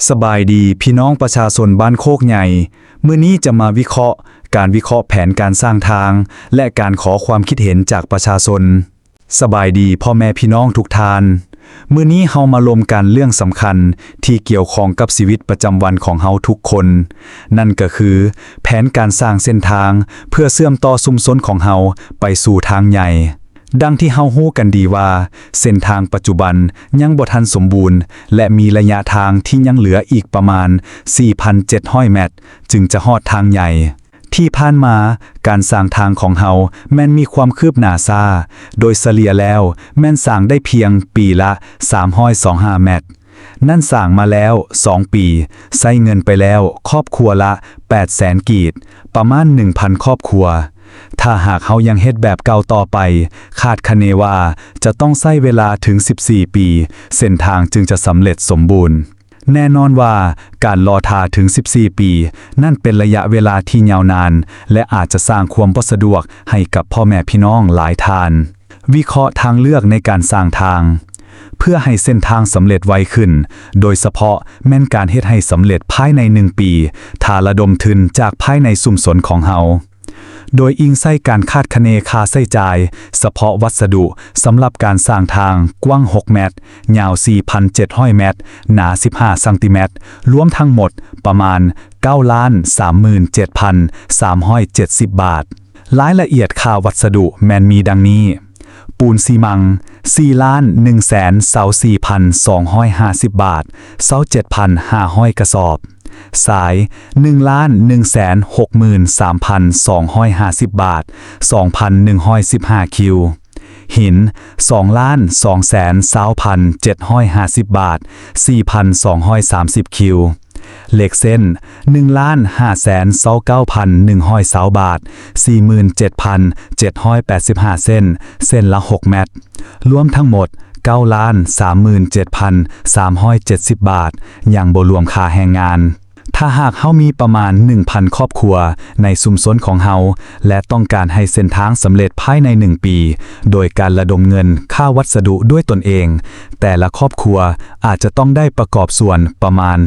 สบายดีพี่น้องประชาชนบ้านโคกใหญ่มื้อนี้จะมาวิเคราะห์การวิเคราะห์แผนการสร้างทางและการขอความคิดเห็นจากประชาชนสบายดีพ่อแม่พี่น้องทุกท่านมื้อนี้เฮามารวมกันเรื่องสำคัญที่เกี่ยวข้องกับชีวิตประจำวันของเฮาทุกคนนั่นก็คือแผนการสร้างเส้นทางเพื่อเชื่อมต่อชุมชนของเฮาไปสู่ทางใหญ่ดังที่เฮาฮู้กันดีว่าเส้นทางปัจจุบันยังบ่ทันสมบูรณ์และมีระยะทางที่ยังเหลืออีกประมาณ 4,700 เมตรจึงจะฮอดทางใหญ่ที่ผ่านมาการสร้างทางของเฮาแม่นมีความคืบหน้าช้าโดยเฉลี่ยแล้วแม่นสร้างได้เพียงปีละ325 เมตรนั่นสร้างมาแล้ว2ปีใช้เงินไปแล้วครอบครัวละ 800,000 กีบประมาณ 1,000 ครอบครัวถ้าหากเฮายังเฮ็ดแบบเก่าต่อไปคาดคะเนว่าจะต้องใช้เวลาถึง14ปีเส้นทางจึงจะสำเร็จสมบูรณ์แน่นอนว่าการรอท่าถึง14ปีนั่นเป็นระยะเวลาที่ยาวนานและอาจจะสร้างความบ่สะดวกให้กับพ่อแม่พี่น้องหลายท่านวิเคราะห์ทางเลือกในการสร้างทางเพื่อให้เส้นทางสำเร็จไวขึ้นโดยเฉพาะแม่นการเฮ็ดให้สำเร็จภายใน1ปีถ้าระดมทุนจากภายในชุมชนของเฮาโดยอิงใส่การคาดคะเนค่าใช้จ่ายเฉพาะวัสดุสำหรับการสร้างทางกว้าง6เมตรยาว 4,700 เมตรหนา15ซนรวมทั้งหมดประมาณ 9,37,370 บาทรายละเอียดค่าวัสดุแม่นมีดังนี้ปูนซีมัง 4,124,250 บาท 27,500 กระสอบสาย 1,163,250 บาท 2,115 คิวหิน 2,220,750 บาท 4,230 คิวเหล็กเส้น 1,529,120 บาท 47,785 เส้นเส้นละ 6 เมตรรวมทั้งหมด 9,37,370 บาทยังบ่รวมค่าแรงงานถ้าหากเฮามีประมาณ 1,000 ครอบครัวในชุมชนของเฮาและต้องการให้เส้นทางสำเร็จภายใน1ปีโดยการระดมเงินค่าวัสดุด้วยตนเองแต่ละครอบครัวอาจจะต้องได้ประกอบส่วนประมาณ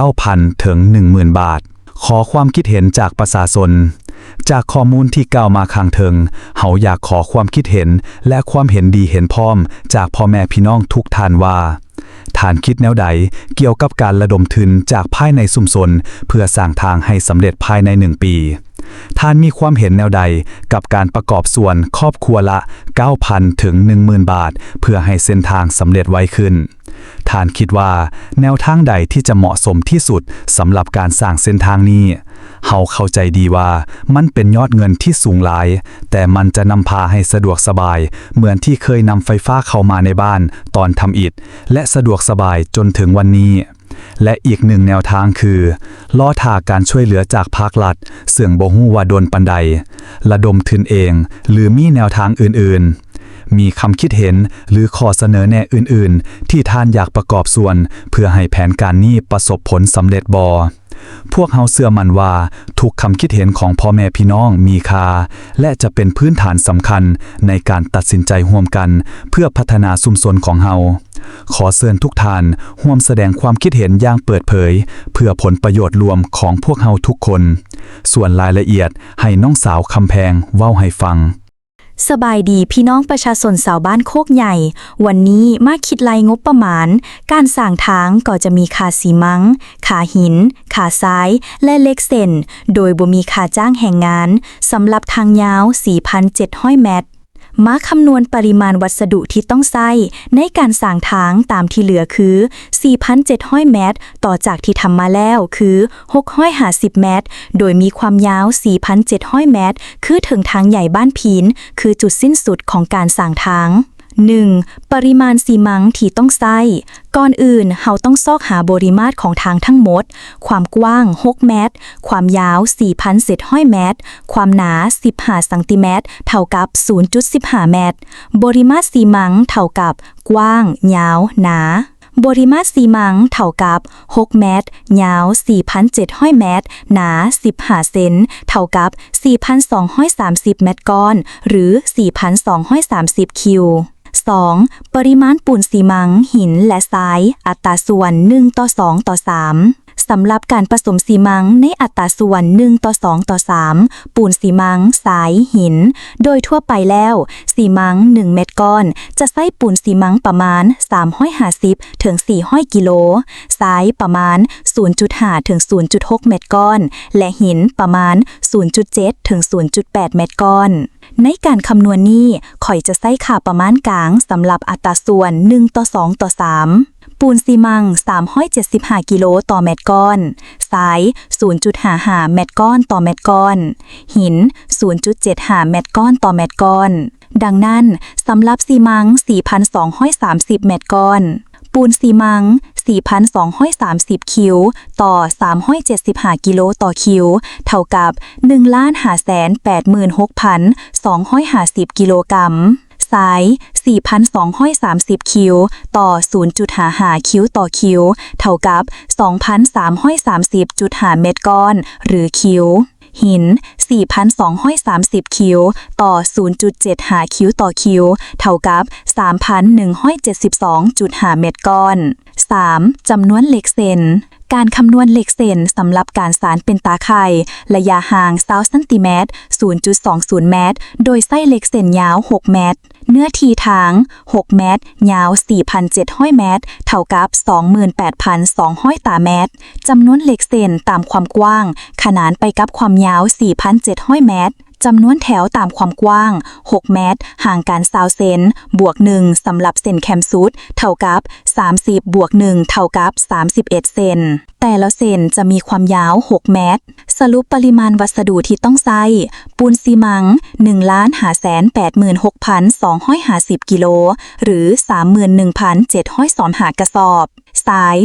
9,000 ถึง 10,000 บาทขอความคิดเห็นจากประชาชนจากข้อมูลที่กล่าวมาข้างเทิงเฮาอยากขอความคิดเห็นและความเห็นดีเห็นพร้อมจากพ่อแม่พี่น้องทุกท่านว่าท่านคิดแนวใดเกี่ยวกับการระดมทุนจากภายในชุมชนเพื่อสร้างทางให้สำเร็จภายใน1ปีท่านมีความเห็นแนวใดกับการประกอบส่วนครอบครัวละ 9,000 ถึง 10,000 บาทเพื่อให้เส้นทางสำเร็จไวขึ้นท่านคิดว่าแนวทางใดที่จะเหมาะสมที่สุดสำหรับการสร้างเส้นทางนี้เฮาเข้าใจดีว่ามันเป็นยอดเงินที่สูงหลายแต่มันจะนำพาให้สะดวกสบายเหมือนที่เคยนำไฟฟ้าเข้ามาในบ้านตอนทำอิฐและสะดวกสบายจนถึงวันนี้และอีกหนึ่งแนวทางคือล้อท่าการช่วยเหลือจากภาครัฐซึ่งบ่ฮู้ว่าโดนปานใดระดมทุนเองหรือมีแนวทางอื่นๆมีคำคิดเห็นหรือข้อเสนอแนะอื่นๆที่ท่านอยากประกอบส่วนเพื่อให้แผนการนี้ประสบผลสำเร็จบ่พวกเฮาเชื่อมั่นว่าทุกคำคิดเห็นของพ่อแม่พี่น้องมีค่าและจะเป็นพื้นฐานสำคัญในการตัดสินใจร่วมกันเพื่อพัฒนาชุมชนของเฮาขอเชิญทุกท่านร่วมแสดงความคิดเห็นอย่างเปิดเผยเพื่อผลประโยชน์รวมของพวกเฮาทุกคนส่วนรายละเอียดให้น้องสาวคำแพงเว้าให้ฟังสบายดีพี่น้องประชาชนชาวบ้านโคกใหญ่วันนี้มาคิดไล่งบประมาณการสร้างทางก็จะมีค่าซีมังค่าหินค่าทรายและเหล็กเส้นโดยบ่มีค่าจ้างแรงงานสำหรับทางยาว 4,700 เมตรมาคำนวณปริมาณวัสดุที่ต้องใช้ในการสร้างทางตามที่เหลือคือ 4,700 เมตรต่อจากที่ทำมาแล้วคือ650 เมตรโดยมีความยาว 4,700 เมตรคือถึงทางใหญ่บ้านพีนคือจุดสิ้นสุดของการสร้างทาง 1. ปริมาณซีมังที่ต้องใช้ก่อนอื่นเฮาต้องซอกหาปริมาตรของทางทั้งหมดความกว้าง6เมตรความยาว 4,700 เมตรความหนา15ซนเท่ากับ 0.15 เมตรปริมาตรซีมังเท่ากับกว้างยาวหนาปริมาตรซีมังเท่ากับ6เมตรยาว 4,700 เมตรหนา15เซนเท่ากับ 4,230 เมตรก้อนหรือ 4,230 คิว 2. ปริมาณปูนซีมังหินและทรายอัตราส่วน1:2:3สำหรับการผสมซีมังในอัตราส่วน1:2:3ปูนซีมังทรายหินโดยทั่วไปแล้วซีมัง1เม็ดก้อนจะใช้ปูนซีมังประมาณ350ถึง400กิโลทรายประมาณ 0.5 ถึง 0.6 เม็ดก้อนและหินประมาณ 0.7 ถึง 0.8 เม็ดก้อนในการคำนวณนี้ข่อยจะใช้ค่าประมาณกลางสำหรับอัตราส่วน1:2:3ปูนซีมัง375กิโลต่อเม็ดก้อนทราย 0.55 เม็ดก้อนต่อเม็ดก้อนหิน 0.75 เม็ดก้อนต่อเม็ดก้อนดังนั้นสำหรับซีมัง 4,230 เม็ดก้อนปูนซีมัง 4,230 คิวต่อ375กิโลต่อคิวเท่ากับ 1,586,250 กิโลกรัมทราย 4,230 คิวต่อ 0.55 คิวต่อคิวเท่ากับ 2,330.5 เม็ดก้อนหรือคิวหิน 4,230 คิวต่อ 0.75 คิวต่อคิวเท่ากับ 3,172.5 เม็ดก้อน 3. จำนวนเหล็กเซนการคำนวณเหล็กเซนสำหรับการสานเป็นตาไข่ระยะห่าง20เซนติเมตร 0.20 เมตรโดยใช้เหล็กเซนยาว 6 เมตรเนื้อที่ทาง 6 เมตรยาว 4,700 เมตรเท่ากับ 28,200 ตาเมตรจำนวนเหล็กเซนตามความกว้างขนานไปกับความยาว 4,700 เมตรจำนวนแถวตามความกว้าง 6 เมตรห่างกัน20เซนบวก1สำหรับเส้นแคมสุดเท่ากับ30บวก1เท่ากับ31เซนแต่ละเส้นจะมีความยาว 6 เมตรสรุปปริมาณวัสดุที่ต้องใช้ปูนซีมัง 1,586,250 กิโลหรือ 31,725 กระสอบทราย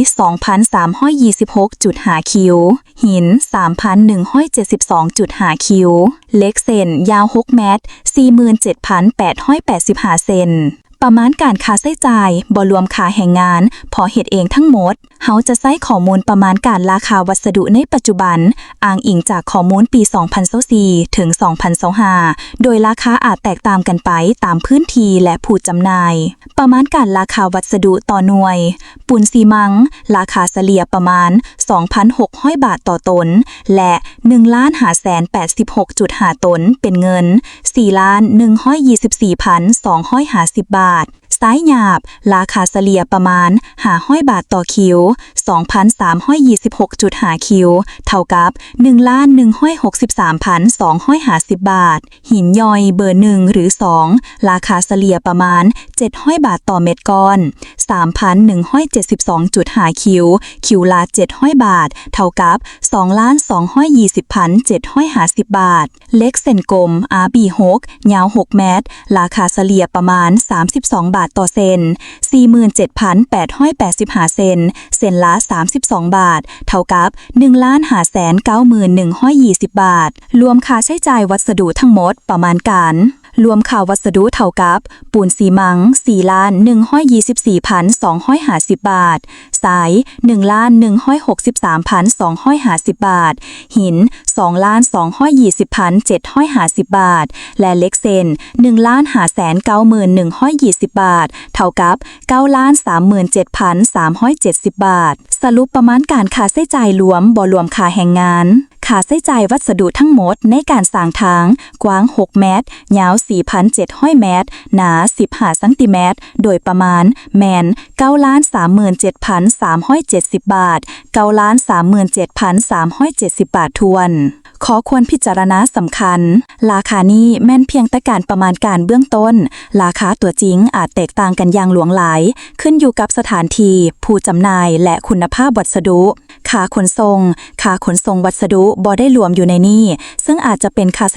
2,326.5 คิวหิน 3,172.5 คิวเหล็กเส้นยาว 6 เมตร 47,885 เซนประมาณการค่าใช้จ่ายบ่รวมค่าแรงงานพอเฮ็ดเองทั้งหมดเฮาจะใช้ข้อมูลประมาณการราคาวัสดุในปัจจุบันอ้างอิงจากข้อมูลปี 2024 ถึง 2025 โดยราคาอาจแตกต่างกันไปตามพื้นที่และผู้จำหน่ายประมาณการราคาวัสดุต่อหน่วยปูนซีมังราคาเฉลี่ยประมาณ 2,600 บาทต่อตนและ 1,586.5 ตนเป็นเงิน 4,124,250 บาทสายหยาบราคาเฉลี่ยประมาณ500 บาทต่อคิว 2,326.5 คิวเท่ากับ 1,163,250 บาทหินย่อยเบอร์1หรือ2ราคาเฉลี่ยประมาณ700 บาทต่อเม็ดก้อน 3,172.5 คิวละ700 บาทเท่ากับ 2,220,750 บาทเล็กเส้นกลม RB6 ยาว 6 เมตรราคาเฉลี่ยประมาณ32 บาทต่อเซน 47,885 เซนเซนละ32 บาทเท่ากับ 1,591,120 บาทรวมค่าใช้จ่ายวัสดุทั้งหมดประมาณการรวมค่าวัสดุเท่ากับปูนซีมัง 4,124,250 บาททราย 1,163,250 บาทหิน 2,220,750 บาทและเหล็กเซน 1,591,120 บาทเท่ากับ 9,37,370 บาทสรุปประมาณการค่าใช้จ่ายรวมบ่รวมค่าแรงงานค่าใช้จ่ายวัสดุทั้งหมดในการสร้างทางกว้าง 6 เมตรยาว 4,700 เมตรหนา 15 เซนติเมตรโดยประมาณแมน 9,37,370 บาท 9,37,370 บาททวนขอควรพิจารณาสำคัญราคานี้แม่นเพียงแต่การประมาณการเบื้องต้นราคาตัวจริงอาจแตกต่างกันอย่างหลวงหลายขึ้นอยู่กับสถานที่ผู้จำหน่ายและคุณภาพวัสดุค่าขนส่งวัสดุบ่ได้รวมอยู่ในนี้ซึ่งอาจจะเป็นค่า